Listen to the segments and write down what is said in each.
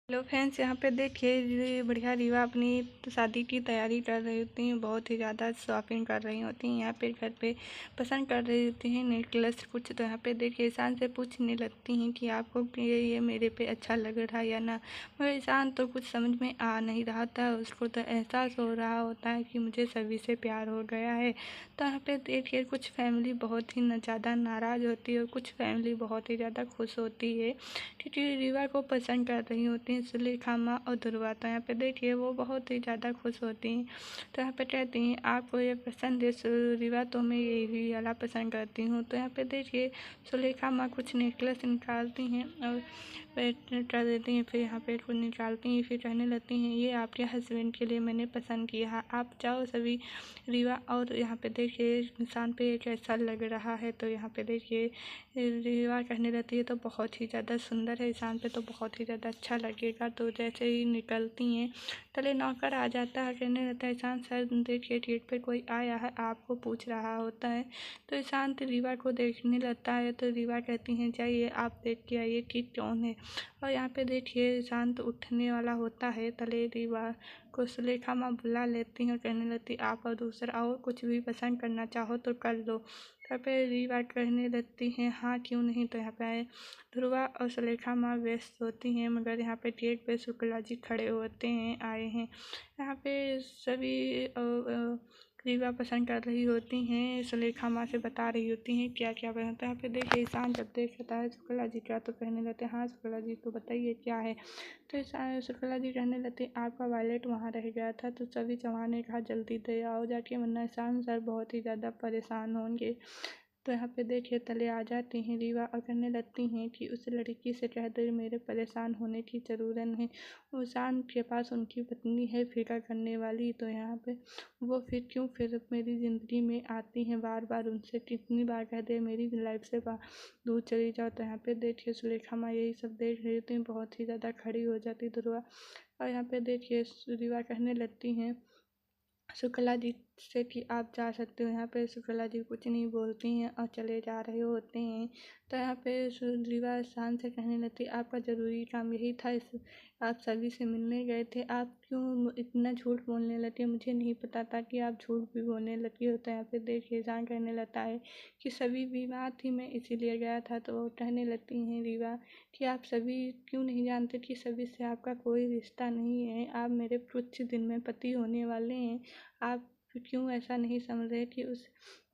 Hello friends, यहाँ पे देखिए ये बढ़िया रीवा अपनी शादी की तैयारी कर रही होती हैं। बहुत ही ज़्यादा शॉपिंग कर रही होती हैं। यहाँ पे घर पे पसंद कर रही होती हैं नेकलेस कुछ। तो यहाँ पे देखिए ईशान से पूछने लगती हैं कि आपको ये मेरे पे अच्छा लग रहा है या ना। मगर ईशान तो कुछ समझ में आ नहीं रहा था। उसको तो एहसास हो रहा होता है कि मुझे सभी से प्यार हो गया है। तो यहाँ पे देखिए कुछ फैमिली बहुत ही ज़्यादा नाराज़ होती है और कुछ फैमिली बहुत ही ज़्यादा खुश होती है, क्योंकि रीवा को पसंद कर रही होती हैं सुलेखा माँ और ध्रुवा। तो यहाँ पे देखिए वो बहुत ही ज़्यादा खुश होती हैं। तो यहाँ पे कहती हैं आपको ये पसंद है रीवा, तो मैं यही वाला पसंद करती हूँ। तो यहाँ पे देखिए सुलेखा माँ कुछ नेकलेस निकालती हैं और कर देती हैं। फिर यहाँ पे कुछ निकालती हैं, फिर कहने लगती हैं ये आपके हस्बैंड के लिए मैंने पसंद किया है, आप जाओ सभी रीवा। और यहाँ पे देखिए इंसान पे कैसा लग रहा है। तो यहाँ पे देखिए रीवा कहने लगती है तो बहुत ही ज़्यादा सुंदर है, इंसान पे तो बहुत ही ज़्यादा अच्छा लगेगा। तो जैसे ही निकलती हैं तले नौकर आ जाता है, कहने लगता है ईशान सर देखिए गेट पे कोई आया है, आपको पूछ रहा होता है। तो ईशान तो रीवा को देखने लगता है। तो रीवा कहती हैं जाइए आप देख के आइए कि कौन है। और यहाँ पे देखिए ईशान उठने वाला होता है, तले रीवा को सुलेखा माँ बुला लेती हैं और कहने लगती आप और दूसरा और कुछ भी पसंद करना चाहो तो कर लो। यहाँ पे रीवा कहने लगती हैं हाँ क्यों नहीं। तो यहाँ पे आए ध्रुवा और सुलेखा माँ व्यस्त होती हैं, मगर यहाँ पे गेट पे शुक्ला जी खड़े होते हैं, आए हैं। यहाँ पे सभी रीवा पसंद कर रही होती हैं, सुलेखा माँ से बता रही होती हैं क्या क्या बनता है। यहाँ पे देखिए ईशान जब देखता है शुक्ला जी का तो कहने लगते हैं हाँ शुक्ला जी तो बताइए क्या है। तो शुक्ला जी कहने लगते आपका वॉलेट वहाँ रह गया था। तो सभी चौहान ने कहा जल्दी दे आओ जाके, वरना ईशान सर बहुत ही ज़्यादा परेशान होंगे। तो यहाँ पे देखिए तले आ जाती हैं रीवा और कहने लगती हैं कि उस लड़की से कह दो मेरे परेशान होने की ज़रूरत नहीं, ईशान के पास उनकी पत्नी है फिक्र करने वाली। तो यहाँ पे वो फिर मेरी ज़िंदगी में आती हैं बार बार, उनसे कितनी बार कह दे मेरी लाइफ से दूर चली जाओ। तो यहाँ पे देखिए सुलेखा माँ यही सब देख रही होती हैं, बहुत ही ज़्यादा खड़ी हो जाती ध्रुवा। और यहाँ पे देखिए रीवा कहने लगती हैं शुक्ला जी से कि आप जा सकते हो। यहाँ पे शुक्ला जी कुछ नहीं बोलती हैं और चले जा रहे होते हैं। तो यहाँ पे रीवा शान से कहने लगती आपका ज़रूरी काम यही था, इस आप सभी से मिलने गए थे, आप क्यों इतना झूठ बोलने लगी, मुझे नहीं पता था कि आप झूठ भी बोलने लगी हो। तो यहाँ पे देखिए शान कहने लगता है कि सभी बीमार थी मैं इसीलिए गया था। तो वो कहने लगती हैं रीवा कि आप सभी क्यों नहीं जानते कि सभी से आपका कोई रिश्ता नहीं है, आप मेरे कुछ दिन में पति होने वाले हैं। आप क्यों ऐसा नहीं समझ रहे कि उस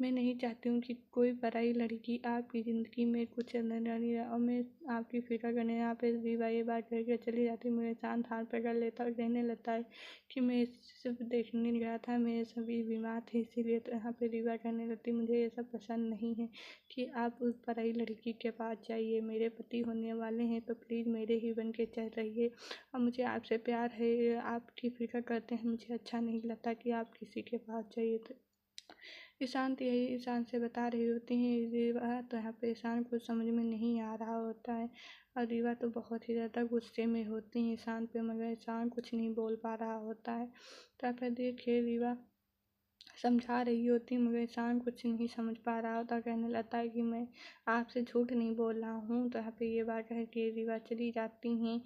मैं नहीं चाहती हूँ कि कोई पराई लड़की आपकी ज़िंदगी में कुछ नहीं और मैं आपकी फिक्र करने यहाँ पे रीवा ये बात करके चली जाती। मेरे शांत हाथ पकड़ लेता और कहने लगता है कि मैं सिर्फ देखने गया था, मेरे सभी बीमार थे इसीलिए। तो यहाँ पे रीवा कहने लगती मुझे ये सब पसंद नहीं है कि आप उस पराई लड़की के पास जाइए, मेरे पति होने वाले हैं तो प्लीज़ मेरे ही बन के चल रहिए और मुझे आपसे प्यार है, आपकी फिक्र करते हैं, मुझे अच्छा नहीं लगता कि आप किसी के पास जाइए। तो ईशान तो यही ईशान से बता रही होती हैं रीवा। तो यहाँ पे ईशान को समझ में नहीं आ रहा होता है और रीवा तो बहुत ही ज़्यादा गुस्से में होती हैं ईशान पे, मगर ईशान कुछ नहीं बोल पा रहा होता है। तो यहाँ पे देखिए रीवा समझा रही होती मगर ईशान कुछ नहीं समझ पा रहा होता, कहने लगता है कि मैं आपसे झूठ नहीं बोल रहा हूँ। तो यहाँ पे ये बात कह के रीवा चली जाती हैं,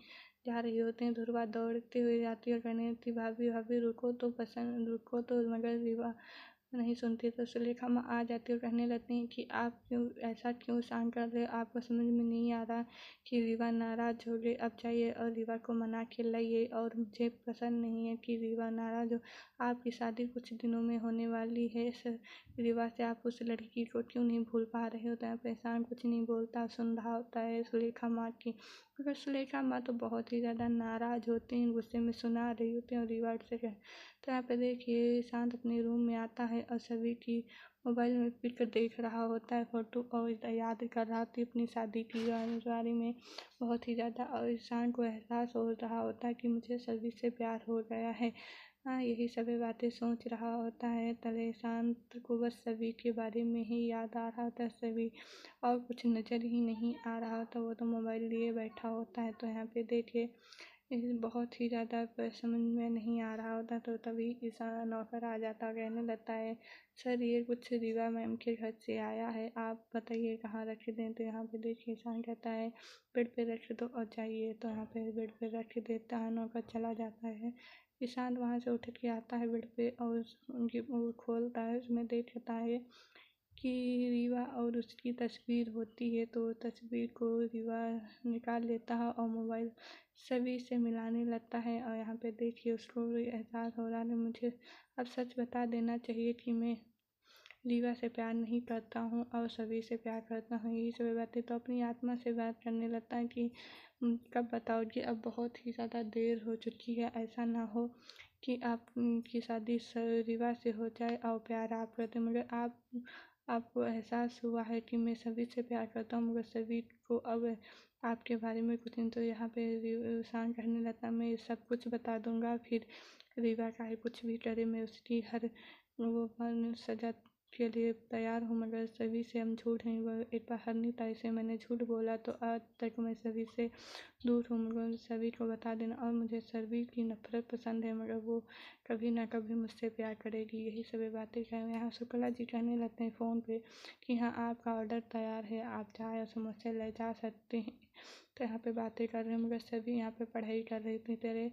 जा रही होती हैं। ध्रुवा दौड़ते हुए जाती है और कहने लगती भाभी भाभी रुको तो पसंद रुको तो, मगर रीवा नहीं सुनती। तो सुलेखा माँ आ जाती है और कहने लगती हैं कि आप क्यों ऐसा क्यों शांत कर रहे हो, आपको समझ में नहीं आ रहा कि रीवा नाराज़ हो गई, अब जाइए और रीवा को मना के लाइए। और मुझे पसंद नहीं है कि रीवा नाराज़ हो, आपकी शादी कुछ दिनों में होने वाली है रीवा से, आप उस लड़की को क्यों नहीं भूल पा रहे होते हैं। परेशान कुछ नहीं बोलता, सुन रहा होता है सुलेखा माँ की, मगर सुलेखा माँ तो बहुत ही ज़्यादा नाराज़ होती हैं, गुस्से में सुना रही होती हैं और रीवा से तो यहाँ पे देखिए शांत अपने रूम में आता है और सभी की मोबाइल में पिक देख रहा होता है फोटो, और याद कर रहा थी अपनी शादी की बारे में बहुत ही ज़्यादा। और शांत को एहसास हो रहा होता है कि मुझे सभी से प्यार हो गया है। हाँ यही सभी बातें सोच रहा होता है। तले शांत को बस सभी के बारे में ही याद आ रहा होता है, सभी और कुछ नज़र ही नहीं आ रहा होता, वो तो मोबाइल लिए बैठा होता है। तो यहाँ पे देखिए बहुत ही ज़्यादा समझ में नहीं आ रहा होता तो तभी ईशान नौकर आ जाता और कहने लगता है, सर ये कुछ रीवा मैम के घर से आया है, आप बताइए कहाँ रख दें। तो यहाँ पे देखिए ईशान कहता है बेड पे रख दो और जाइए। तो यहाँ पे बेड पे रख देता है, नौकर चला जाता है। ईशान वहाँ से उठ के आता है बेड पे और उनकी वो खोलता है, उसमें देखता है कि रीवा और उसकी तस्वीर होती है। तो तस्वीर को रीवा निकाल लेता है और मोबाइल सभी से मिलाने लगता है। और यहाँ पे देखिए उसको भी एहसास हो रहा है, मुझे अब सच बता देना चाहिए कि मैं रीवा से प्यार नहीं करता हूँ और सभी से प्यार करता हूँ। यही सभी बातें तो अपनी आत्मा से बात करने लगता है कि कब बताओगे, अब बहुत ही ज़्यादा देर हो चुकी है, ऐसा ना हो कि आपकी शादी रीवा से हो जाए और प्यार आप करते, मगर आपको एहसास हुआ है कि मैं सभी से प्यार करता हूँ, मगर सभी को अब आपके बारे में कुछ नहीं। तो यहाँ पे ईशान कहने लगता मैं सब कुछ बता दूंगा, फिर रीवा चाहे कुछ भी करे मैं उसकी हर वो सजा के लिए तैयार हूँ, मगर सभी से हम झूठ नहीं बोल। एक बार हरनी से मैंने झूठ बोला तो आज तक मैं सभी से दूर हूँ, मगर सभी को बता देना। और मुझे सभी की नफरत पसंद है, मगर वो कभी ना कभी मुझसे प्यार करेगी। यही सभी बातें कहें। यहाँ शुक्ला जी कहने लगते हैं फ़ोन पे कि हाँ आपका ऑर्डर तैयार है, आप चाहे समोसे ले जा सकते हैं। तो यहाँ पे बातें कर रहे हैं, मगर सभी यहाँ पे पढ़ाई कर रही थी। तेरे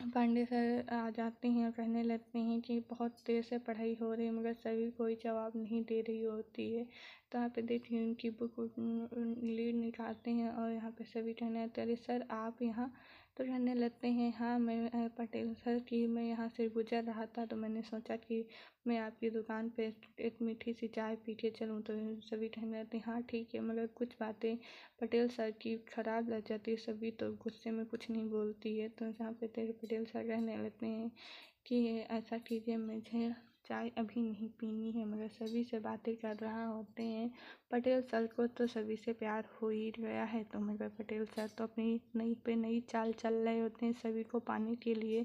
पांडे सर आ जाते हैं और कहने लगते हैं कि बहुत देर से पढ़ाई हो रही है, मगर सभी कोई जवाब नहीं दे रही होती है। तो यहाँ पे देखिए उनकी बुक लीड निकालते हैं और यहाँ पे सभी कहने लगते हैं अरे सर आप यहाँ। तो कहने लगते हैं हाँ मैं पटेल सर की मैं यहाँ से गुजर रहा था तो मैंने सोचा कि मैं आपकी दुकान पे एक मीठी सी चाय पी के चलूँ। तो सभी कहने लगते हैं हाँ ठीक है, मगर कुछ बातें पटेल सर की खराब लग जाती है, सभी तो गुस्से में कुछ नहीं बोलती है। तो जहाँ पे तेरे पटेल सर कहने लगते हैं कि ऐसा कीजिए मुझे चाय अभी नहीं पीनी है, मगर सभी से बातें कर रहा होते हैं। पटेल सर को तो सभी से प्यार हो ही गया है, तो मगर पटेल सर तो अपनी नई चाल चल रहे होते हैं सभी को पाने के लिए,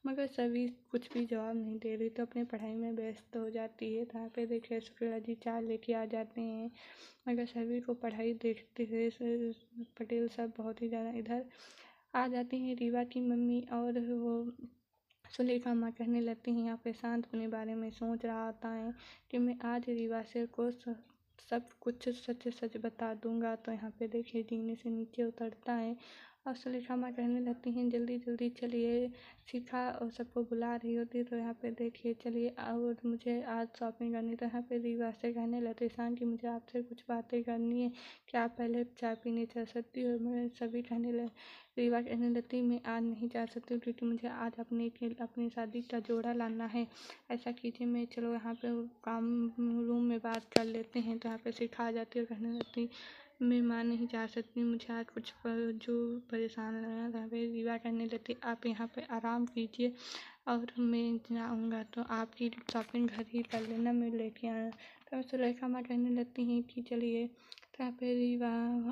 मगर सभी कुछ भी जवाब नहीं दे रही तो अपनी पढ़ाई में व्यस्त हो जाती है। तो यहाँ पे देखिए शुक्ला जी चाय लेके आ जाते हैं, मगर सभी को पढ़ाई देखते हुए पटेल साहब बहुत ही ज़्यादा इधर आ जाती हैं रीवा की मम्मी। और वो सुलेखा माँ कहने लगती हैं यहाँ पे शांत अपने बारे में सोच रहा होता है कि मैं आज रीवा से को सब कुछ सच सच बता दूंगा। तो यहाँ पे देखिए जीने से नीचे उतरता है और सुलेखा माँ कहने लगती हैं जल्दी जल्दी चलिए, शिखा और सबको बुला रही होती है। तो यहाँ पे देखिए चलिए और मुझे आज शॉपिंग करनी। तो यहाँ पे रीवा से कहने लगते शान कि मुझे आपसे कुछ बातें करनी है, क्या आप पहले चाय पीने चल सकती हो। मैं सभी कहने लगे, रीवा कहने लगती मैं आज नहीं जा सकती क्योंकि मुझे आज अपनी शादी का जोड़ा लाना है। ऐसा कीजिए मैं चलो यहाँ पे काम रूम में बात कर लेते हैं। तो यहाँ पे शिखा आ जाती है और कहने लगती मैं मां नहीं जा सकती, मुझे आज कुछ जो परेशान लग रहा था। फिर रीवा कहने लगती आप यहाँ पे आराम कीजिए और मैं जाऊँगा तो आपकी शॉपिंग घर ही कर लेना, मैं लेके आया। तो सुलेखा माँ कहने लगती हैं कि चलिए। तो यहाँ पे रीवा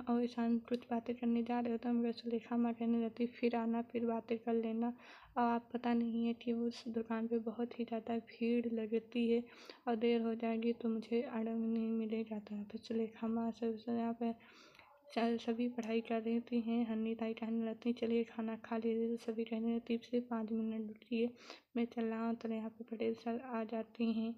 और ईशान कुछ बातें करने जा रहे होते हैं, मगर सुलेखा माँ कहने लगती फिर आना फिर बातें कर लेना, और आप पता नहीं है कि उस दुकान पे बहुत ही ज़्यादा भीड़ लगती है और देर हो जाएगी तो मुझे आराम नहीं मिलेगा। तो यहाँ पे सुलेखा माँ सब यहाँ पे सभी पढ़ाई कर रही थी हैं। हन्नी ताई कहने लगती चलिए खाना खा लीजिए। तो सभी कहने लगती सिर्फ 5 मिनट रुकिए मैं चल रहा हूँ। तो यहाँ पे पटेल सर आ जाते हैं।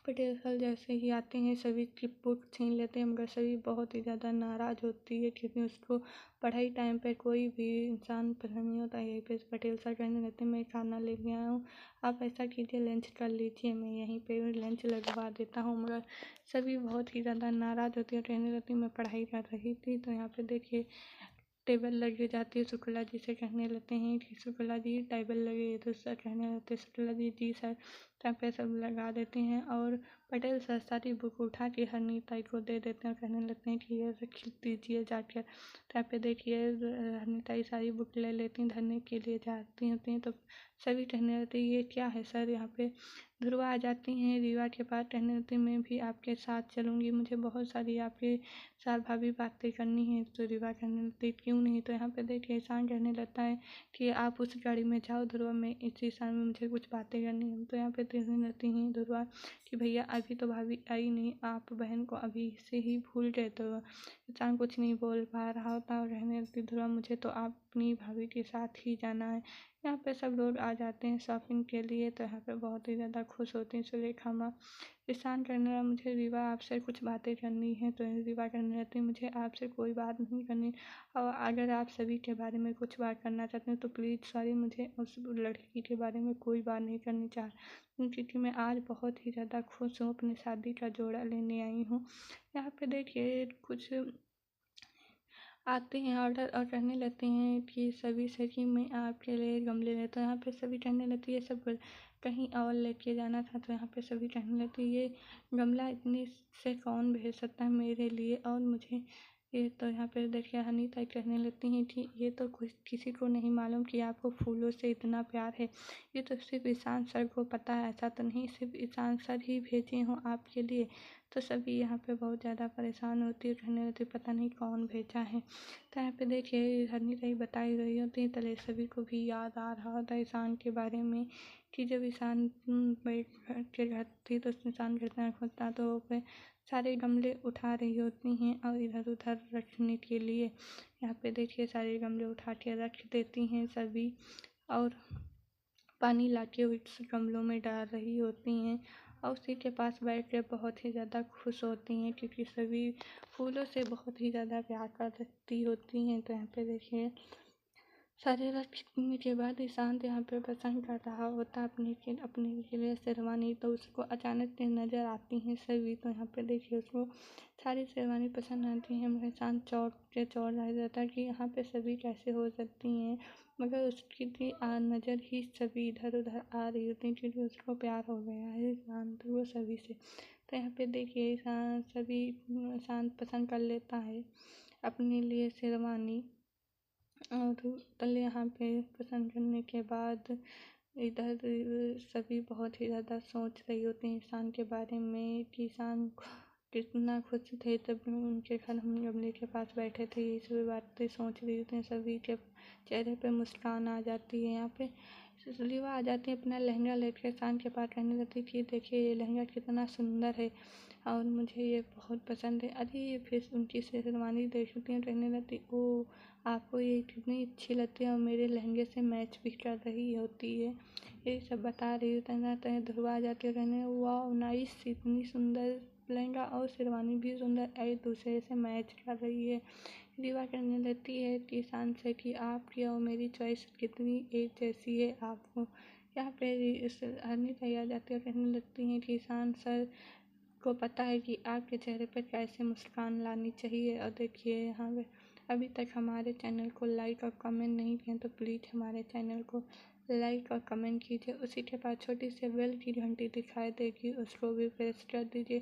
पटेल सर जैसे ही आते हैं सभी की बुक छीन लेते हैं, मगर सभी बहुत ही ज़्यादा नाराज़ होती है क्योंकि उसको पढ़ाई टाइम पे कोई भी इंसान पसंद नहीं होता। यहीं पे पटेल सर कहने लगते मैं खाना लेके आया हूँ, आप ऐसा कीजिए लंच कर लीजिए, मैं यहीं पे लंच लगवा देता हूँ। मगर सभी बहुत ही ज़्यादा नाराज़ होती है, कहने लगती मैं पढ़ाई कर रही थी। तो यहाँ पे देखिए टेबल लगी जाती है, शुक्ला जी से कहने लगते हैं कि शुक्ला जी टेबल लगे। तो सर कहने लगते शुक्ला जी सर। टाइम पे सब लगा देते हैं और पटेल सर सारी बुक उठा के हरनी ताई को दे देते हैं और कहने लगते हैं कि ये रख दीजिए जाकर। टाइम पे देखिए हरनी ताई सारी बुक ले लेती हैं, धरने के लिए जाती होती हैं। तो सभी कहने लगते हैं ये क्या है सर। यहाँ पे ध्रुवा आ जाती हैं रीवा के पास, कहने लगती मैं भी आपके साथ चलूँगी, मुझे बहुत सारी आपके साथ भाभी बातें करनी है। तो रीवा कहने लगती क्यों नहीं। तो यहाँ पे देखिए ईशान कहने लगता है कि आप उस गाड़ी में जाओ ध्रुवा, मैं इस ईशान में मुझे कुछ बातें करनी है। तो यहाँ पे कहने लगती हैं ध्रुवा कि भैया अभी तो भाभी आई नहीं, आप बहन को अभी से ही भूल गए। तो ईशान कुछ नहीं बोल पा रहा होता और कहने लगती ध्रुवा मुझे तो अपनी भाभी के साथ ही जाना है। यहाँ पे सब लोग आ जाते हैं शॉपिंग के लिए, तो यहाँ पे बहुत ही ज़्यादा खुश होती हैं सुलेखा माँ। ईशान कहने लगा मुझे रीवा आपसे कुछ बातें करनी है, तो रीवा कहने लगती मुझे आपसे कोई बात नहीं करनी, और अगर आप सभी के बारे में कुछ बात करना चाहते हैं तो प्लीज़ सॉरी, मुझे उस लड़की के बारे में कोई बात नहीं करनी क्योंकि मैं आज बहुत ही ज़्यादा खुश हूँ, अपनी शादी का जोड़ा लेने आई हूँ। यहाँ पे देखिए कुछ आते हैं ऑर्डर और कहने लगते हैं कि सभी से कि मैं आपके लिए गमले लेता हूँ। यहाँ पे सभी कहने लगती है सब कहीं और लेके जाना था, तो यहाँ पे सभी कहने लगती ये गमला इतनी से कौन भेज सकता है मेरे लिए और मुझे ये। तो यहाँ पे देखिए अनीता कहने लगती हैं कि ये तो कुछ किसी को नहीं मालूम कि आपको फूलों से इतना प्यार है, ये तो सिर्फ ईशान सर को पता है, ऐसा तो नहीं सिर्फ ईशान सर ही भेजे हों आपके लिए। तो सभी यहाँ पे बहुत ज़्यादा परेशान होती है, कहने लगती पता नहीं कौन भेजा है। तो यहाँ पे देखिए अनीता ही बताई रही होती है, तले सभी को भी याद आ रहा होता है ईशान के बारे में कि जब ईशान बैठ के घर थी तो ईशान गिरता खोलता तो पे सारे गमले उठा रही होती हैं और इधर उधर रखने के लिए। यहाँ पे देखिए सारे गमले उठा के रख देती हैं सभी और पानी लाके उस गमलों में डाल रही होती हैं और उसी के पास बैठ के बहुत ही ज़्यादा खुश होती हैं क्योंकि सभी फूलों से बहुत ही ज़्यादा प्यार करती होती हैं। तो यहाँ पे देखिए सारे रखने के बाद ईशान यहाँ पे पसंद कर रहा होता अपने के लिए शेरवानी, तो उसको अचानक से नज़र आती हैं सभी। तो यहाँ पे देखिए उसको सारी शेरवानी पसंद आती हैं, मगर ईशान चौड़ रह जाता है कि यहाँ पे सभी कैसे हो सकती हैं, मगर उसकी नज़र ही सभी इधर उधर आ रही होती हैं क्योंकि उसको प्यार हो गया है ईशान तो वो सभी से। तो यहाँ पे देखिए ईशान पसंद कर लेता है अपने लिए शेरवानी और तले यहाँ पे पसंद करने के बाद इधर सभी बहुत ही ज़्यादा सोच रही होती हैं ईशान के बारे में कि ईशान कितना खुश थे तब उनके घर हम गमले के पास बैठे थे, ये सभी बातें सोच रही होती हैं। सभी के चेहरे पे मुस्कान आ जाती है। यहाँ पे रीवा आ जाती है अपना लहंगा लेकर ईशान के पास कहने लगती कि देखिए ये लहंगा कितना सुंदर है और मुझे ये बहुत पसंद है। अरे ये फिर उनकी शेरवानी देखती हैं कहने लगती ओ आपको ये कितनी अच्छी लगती है और मेरे लहंगे से मैच भी कर रही होती है, ये सब बता रही होती है। तो ध्रुवा आ जाती है कहने वाह नाइस, इतनी सुंदर लहंगा और शेरवानी भी सुंदर एक दूसरे से मैच कर रही है। रीवा कहने लगती है कि ईशान से कि आपकी और मेरी चॉइस कितनी एक जैसी है आपको। यहाँ पे अनीता आ जाती है कहने लगती हैं कि ईशान सर को पता है कि आपके चेहरे पर कैसे मुस्कान लानी चाहिए। और देखिए यहाँ पे अभी तक हमारे चैनल को लाइक और कमेंट नहीं किए तो प्लीज़ हमारे चैनल को लाइक और कमेंट कीजिए। उसी के बाद छोटी सी बेल की घंटी दिखाई देगी, उसको भी प्रेस कर दीजिए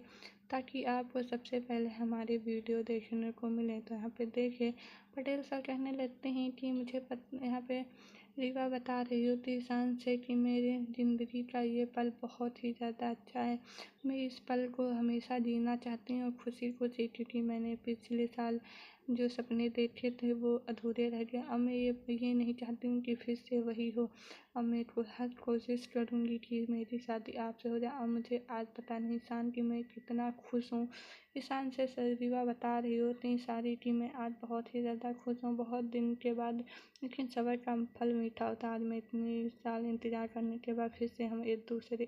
ताकि आपको सबसे पहले हमारे वीडियो देखने को मिले। तो यहाँ पे देखिए पटेल सर कहने लगते हैं कि मुझे यहाँ पे रीवा बता रही होती ईशान से कि मेरे ज़िंदगी का ये पल बहुत ही ज़्यादा अच्छा है, मैं इस पल को हमेशा जीना चाहती हूँ और खुशी खुशी, क्योंकि मैंने पिछले साल जो सपने देखे थे वो अधूरे रह गए। अब मैं ये नहीं चाहती हूँ कि फिर से वही हो। अब मैं हर कोशिश करूँगी कि मेरी शादी आपसे हो जाए। और मुझे आज पता नहीं ईशान की मैं कितना खुश हूँ। ईशान से रीवा बता रही होती सारी कि मैं आज बहुत ही ज़्यादा खुश हूँ, बहुत दिन के बाद, लेकिन सब्र का फल मीठा होता है। आज मैं इतने साल इंतज़ार करने के बाद फिर से हम एक दूसरे